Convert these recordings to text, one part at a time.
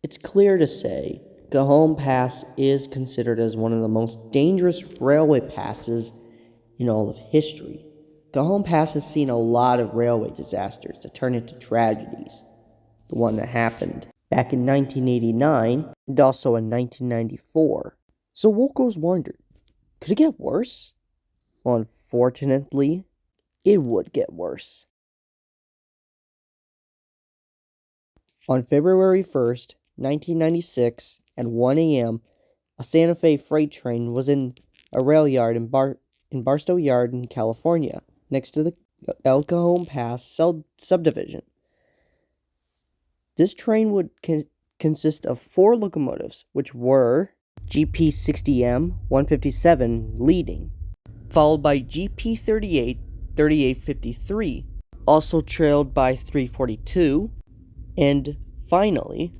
It's clear to say Cajon Pass is considered as one of the most dangerous railway passes in all of history. Cajon Pass has seen a lot of railway disasters that turn into tragedies. The one that happened back in 1989 and also in 1994. So locals wondered, could it get worse? Well, unfortunately, it would get worse. On February 1st, 1996, at 1 a.m., a Santa Fe freight train was in a rail yard in Barstow Yard in California, next to the El Cajon Pass subdivision. This train would consist of 4 locomotives, which were GP60M 157 leading, followed by GP38 3853, also trailed by 342, and finally,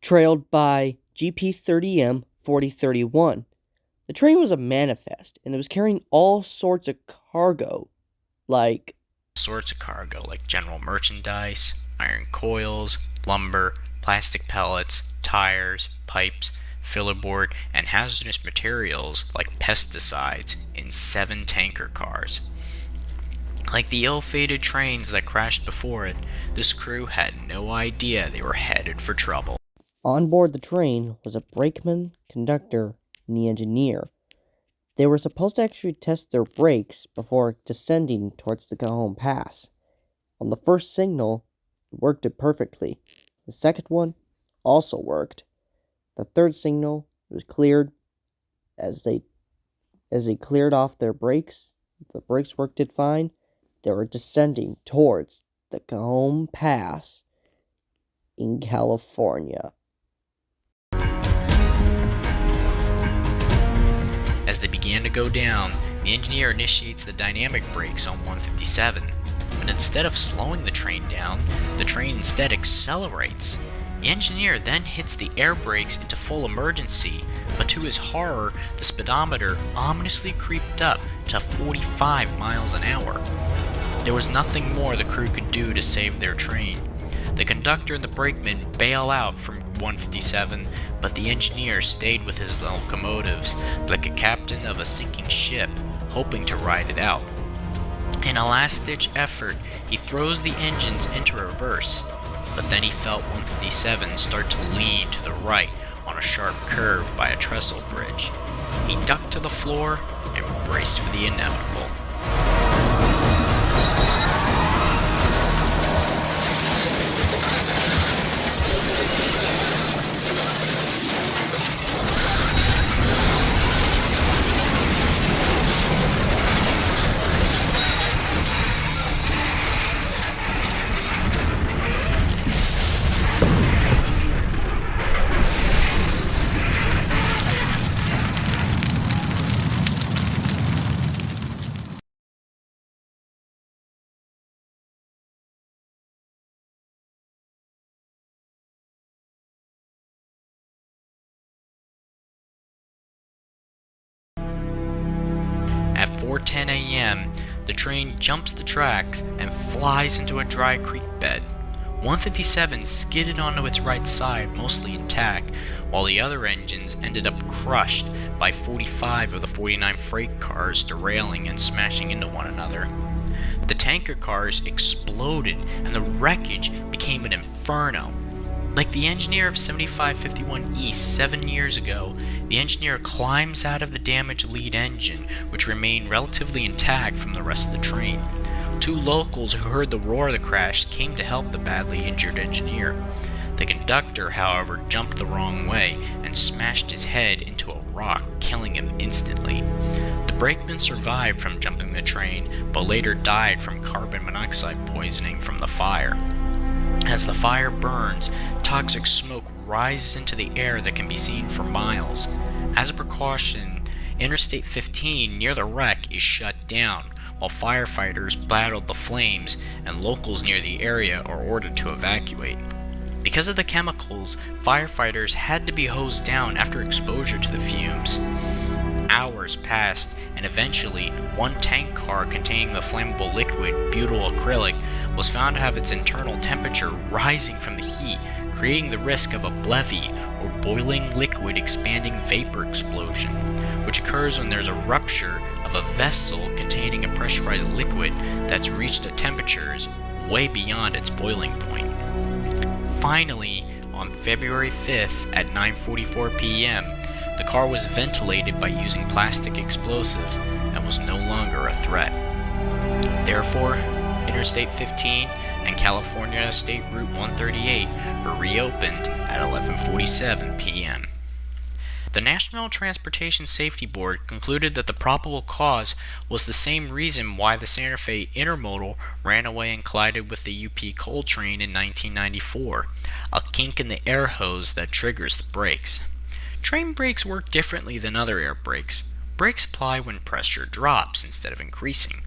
trailed by GP30M 4031. The train was a manifest, and it was carrying all sorts of cargo, like general merchandise, iron coils, lumber, plastic pellets, tires, pipes, filler board, and hazardous materials like pesticides in 7 tanker cars. Like the ill-fated trains that crashed before it, this crew had no idea they were headed for trouble. On board the train was a brakeman, conductor, and the engineer. They were supposed to actually test their brakes before descending towards the Cajon Pass. On the first signal, it worked perfectly. The second one also worked. The third signal was cleared. As they cleared off their brakes, the brakes worked fine. They were descending towards the Cajon Pass in California. As they began to go down, the engineer initiates the dynamic brakes on 157, but instead of slowing the train down, the train instead accelerates. The engineer then hits the air brakes into full emergency, but to his horror, the speedometer ominously creeped up to 45 miles an hour. There was nothing more the crew could do to save their train. The conductor and the brakeman bail out from 157, but the engineer stayed with his locomotives like a captain of a sinking ship, hoping to ride it out. In a last-ditch effort, he throws the engines into reverse, but then he felt 157 start to lean to the right on a sharp curve by a trestle bridge. He ducked to the floor and braced for the inevitable. At 4:10 a.m., the train jumps the tracks and flies into a dry creek bed. 157 skidded onto its right side, mostly intact, while the other engines ended up crushed by 45 of the 49 freight cars derailing and smashing into one another. The tanker cars exploded and the wreckage became an inferno. Like the engineer of 7551 East 7 years ago, the engineer climbs out of the damaged lead engine, which remained relatively intact from the rest of the train. 2 locals who heard the roar of the crash came to help the badly injured engineer. The conductor, however, jumped the wrong way and smashed his head into a rock, killing him instantly. The brakeman survived from jumping the train, but later died from carbon monoxide poisoning from the fire. As the fire burns, toxic smoke rises into the air that can be seen for miles. As a precaution, Interstate 15 near the wreck is shut down, while firefighters battled the flames and locals near the area are ordered to evacuate. Because of the chemicals, firefighters had to be hosed down after exposure to the fumes. Hours passed, and eventually, one tank car containing the flammable liquid butyl acrylic was found to have its internal temperature rising from the heat, creating the risk of a BLEVE, or boiling liquid expanding vapor explosion, which occurs when there's a rupture of a vessel containing a pressurized liquid that's reached at temperatures way beyond its boiling point. Finally, on February 5th at 9:44 p.m., the car was ventilated by using plastic explosives and was no longer a threat. Therefore, Interstate 15 and California State Route 138 were reopened at 11:47 p.m. The National Transportation Safety Board concluded that the probable cause was the same reason why the Santa Fe Intermodal ran away and collided with the UP coal train in 1994, a kink in the air hose that triggers the brakes. Train brakes work differently than other air brakes. Brakes apply when pressure drops instead of increasing.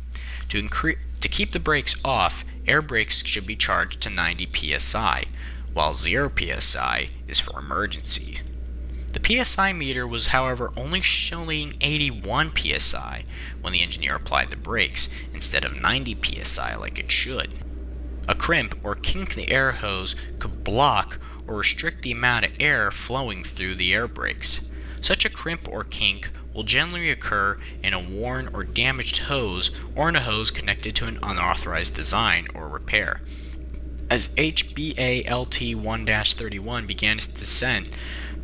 To keep the brakes off, air brakes should be charged to 90 psi, while 0 psi is for emergency. The PSI meter was, however, only showing 81 psi when the engineer applied the brakes, instead of 90 psi like it should. A crimp or kink in the air hose could block or restrict the amount of air flowing through the air brakes. Such a crimp or kink will generally occur in a worn or damaged hose or in a hose connected to an unauthorized design or repair. As HBALT 1-31 began its descent,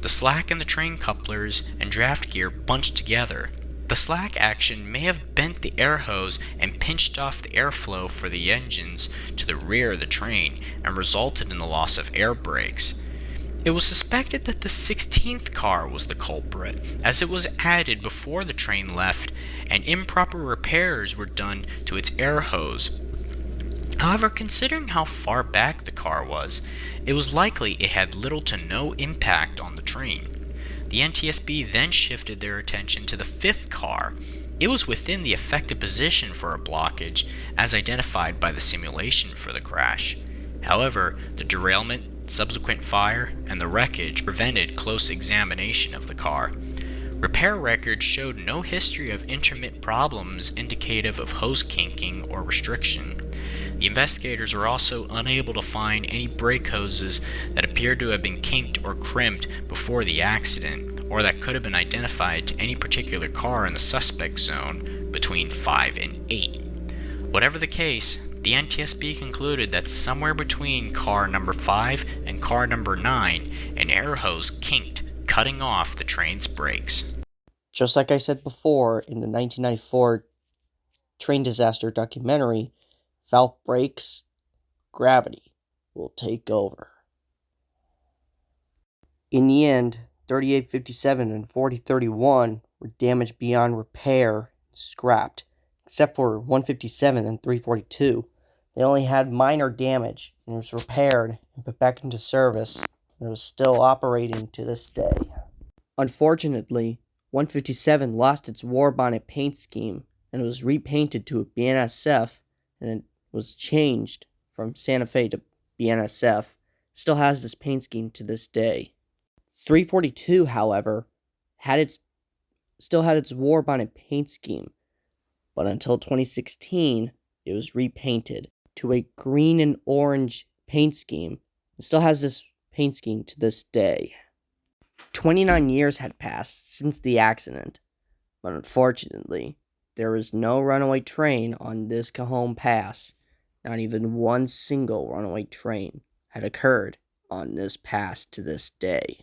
the slack in the train couplers and draft gear bunched together. The slack action may have bent the air hose and pinched off the airflow for the engines to the rear of the train and resulted in the loss of air brakes. It was suspected that the 16th car was the culprit, as it was added before the train left and improper repairs were done to its air hose. However, considering how far back the car was, it was likely it had little to no impact on the train. The NTSB then shifted their attention to the 5th car. It was within the effective position for a blockage, as identified by the simulation for the crash. However, the derailment, subsequent fire, and the wreckage prevented close examination of the car. Repair records showed no history of intermittent problems indicative of hose kinking or restriction. The investigators were also unable to find any brake hoses that appeared to have been kinked or crimped before the accident, or that could have been identified to any particular car in the suspect zone between 5 and 8. Whatever the case, the NTSB concluded that somewhere between car number 5 and car number 9, an air hose kinked, cutting off the train's brakes. Just like I said before, in the 1994 train disaster documentary, without brakes, gravity will take over. In the end, 3857 and 4031 were damaged beyond repair and scrapped, except for 157 and 342. They only had minor damage and was repaired and put back into service, and it was still operating to this day. Unfortunately, 157 lost its war bonnet paint scheme and was repainted to a BNSF, and it was changed from Santa Fe to BNSF. Still has this paint scheme to this day. 342, however, still had its war bonnet paint scheme, but until 2016, it was repainted to a green and orange paint scheme. It still has this paint scheme to this day. 29 years had passed since the accident, but unfortunately, there is no runaway train on this Cajon Pass. Not even one single runaway train had occurred on this pass to this day.